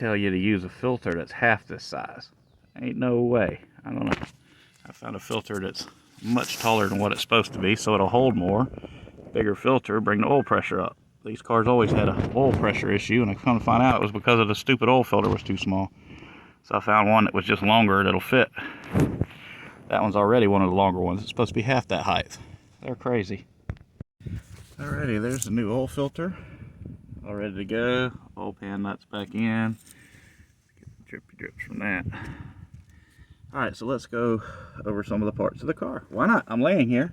tell you to use a filter that's half this size. Ain't no way. I don't know. I found a filter that's much taller than what it's supposed to be, so it'll hold more. Bigger filter, bring the oil pressure up. These cars always had an oil pressure issue, and I come to find out it was because of the stupid oil filter was too small. So I found one that was just longer that'll fit. That one's already one of the longer ones. It's supposed to be half that height. They're crazy. Alrighty, there's the new oil filter. All ready to go. Oil pan nuts back in. Get the drippy drips from that. Alright, so let's go over some of the parts of the car. Why not? I'm laying here.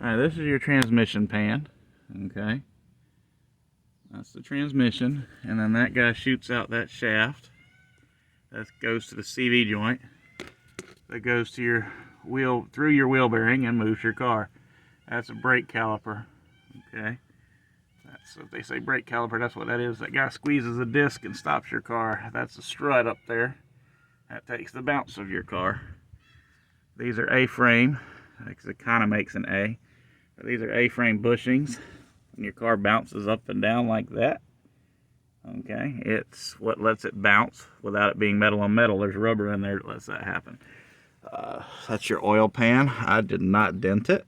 Alright, this is your transmission pan. Okay. That's the transmission. And then that guy shoots out that shaft. That goes to the CV joint. That goes to your wheel, through your wheel bearing, and moves your car. That's a brake caliper. Okay. That's, if they say brake caliper, that's what that is. That guy squeezes a disc and stops your car. That's a strut up there. That takes the bounce of your car. These are A-frame, because it kind of makes an A. But these are A-frame bushings, and your car bounces up and down like that. Okay, it's what lets it bounce without it being metal on metal. There's rubber in there that lets that happen. That's your oil pan. I did not dent it.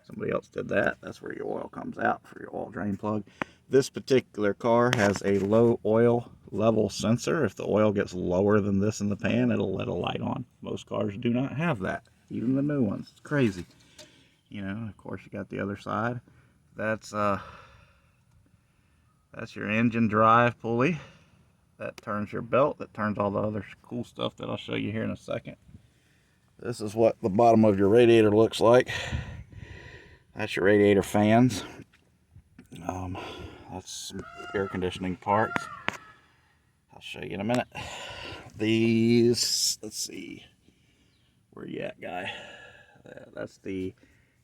Somebody else did that. That's where your oil comes out for your oil drain plug. This particular car has a low oil level sensor. If the oil gets lower than this in the pan, it'll let a light on. Most cars do not have that, even the new ones. It's crazy. You know, of course, you got the other side. That's your engine drive pulley. That turns your belt. That turns all the other cool stuff that I'll show you here in a second. This is what the bottom of your radiator looks like. That's your radiator fans. That's some air conditioning parts. I'll show you in a minute. These, let's see, where you at, guy? That's the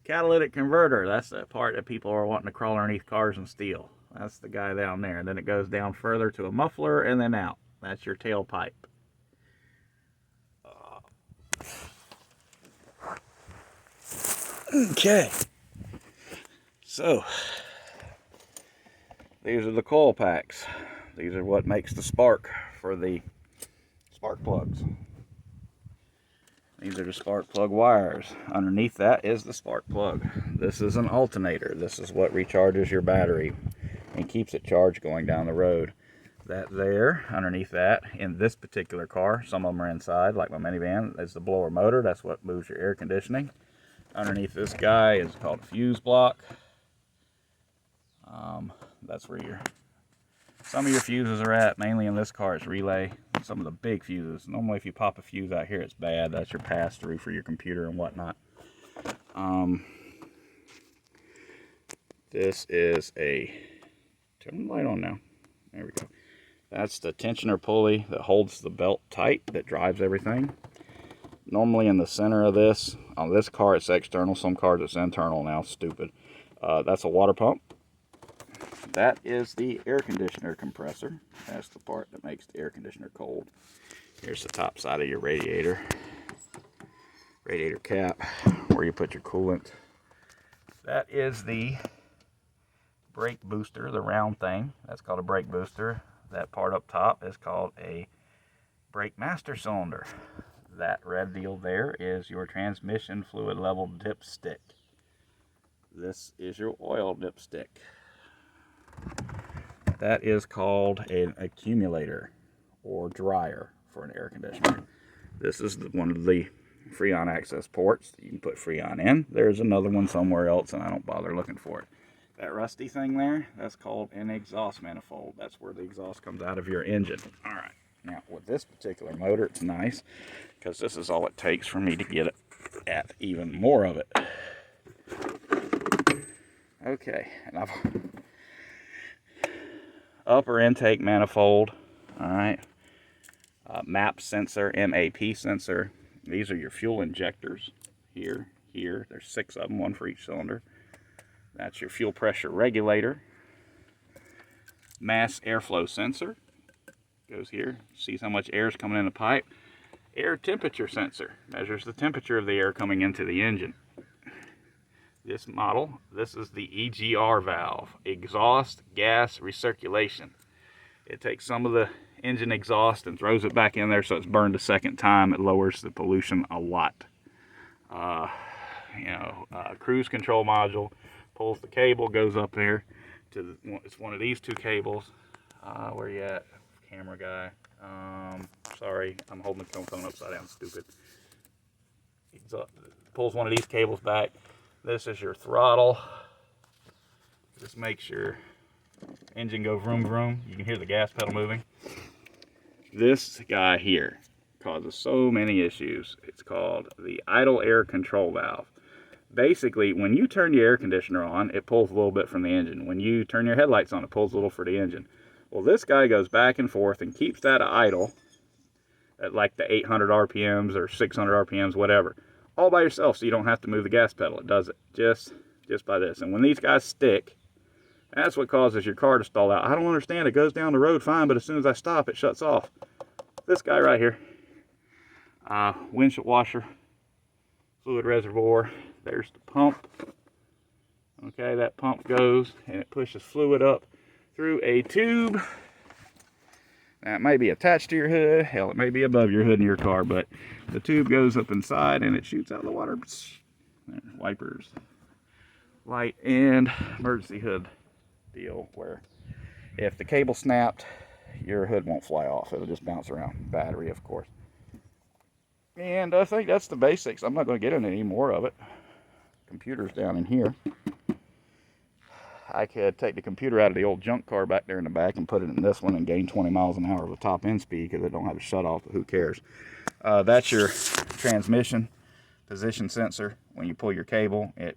catalytic converter. That's the part that people are wanting to crawl underneath cars and steal. That's the guy down there. And then it goes down further to a muffler and then out. That's your tailpipe. Okay. So, these are the coil packs. These are what makes the spark for the spark plugs. These are the spark plug wires. Underneath that is the spark plug. This is an alternator. This is what recharges your battery and keeps it charged going down the road. That there, underneath that, in this particular car, some of them are inside, like my minivan, is the blower motor. That's what moves your air conditioning. Underneath this guy is called a fuse block. That's where some of your fuses are at. Mainly in this car, it's relay. Some of the big fuses. Normally, if you pop a fuse out here, it's bad. That's your pass-through for your computer and whatnot. This is a... Turn the light on now. There we go. That's the tensioner pulley that holds the belt tight, that drives everything. Normally in the center of this, on this car it's external, some cars it's internal now, stupid. That's a water pump. That is the air conditioner compressor. That's the part that makes the air conditioner cold. Here's the top side of your radiator. Radiator cap, where you put your coolant. That is the brake booster, the round thing. That's called a brake booster. That part up top is called a brake master cylinder. That red deal there is your transmission fluid level dipstick. This is your oil dipstick. That is called an accumulator or dryer for an air conditioner. This is one of the Freon access ports. You can put Freon in. There's another one somewhere else, and I don't bother looking for it. That rusty thing there, that's called an exhaust manifold. That's where the exhaust comes out of your engine. All right. Now, with this particular motor, it's nice because this is all it takes for me to get it at even more of it. Okay, and I've upper intake manifold. All right, MAP sensor, MAP sensor. These are your fuel injectors. Here. There's 6 of them, one for each cylinder. That's your fuel pressure regulator. Mass airflow sensor goes here. Sees how much air is coming in the pipe. Air temperature sensor measures the temperature of the air coming into the engine. This model, this is the EGR valve, exhaust gas recirculation. It takes some of the engine exhaust and throws it back in there so it's burned a second time. It lowers the pollution a lot. Cruise control module, pulls the cable, goes up there to it's one of these two cables. Where you at, camera guy? Sorry, I'm holding the phone upside down, stupid. Pulls one of these cables back. This is your throttle. This makes your engine go vroom vroom. You can hear the gas pedal moving. This guy here causes so many issues. It's called the idle air control valve. Basically, when you turn your air conditioner on, it pulls a little bit from the engine. When you turn your headlights on, it pulls a little for the engine. Well, this guy goes back and forth and keeps that idle at like the 800 RPMs or 600 RPMs, whatever, all by yourself, so you don't have to move the gas pedal. It does it just by this. And when these guys stick, that's what causes your car to stall out. I don't understand. It goes down the road fine, but as soon as I stop, it shuts off. This guy right here, windshield washer, fluid reservoir. There's the pump. Okay, that pump goes and it pushes fluid up through a tube. Now, it may be attached to your hood. Hell, it may be above your hood in your car, but the tube goes up inside and it shoots out the water. Wipers, light, and emergency hood deal where if the cable snapped, your hood won't fly off. It'll just bounce around. Battery, of course. And I think that's the basics. I'm not going to get into any more of it. Computer's down in here. I could take the computer out of the old junk car back there in the back and put it in this one and gain 20 miles an hour of a top end speed because it don't have a shut off, but who cares? That's your transmission position sensor. When you pull your cable, it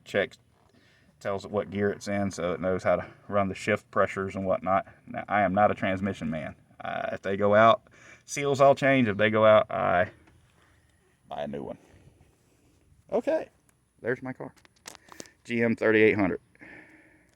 tells it what gear it's in, so it knows how to run the shift pressures and whatnot. Now, I am not a transmission man. If they go out, seals I'll change. If they go out, I buy a new one. Okay, there's my car. GM 3800.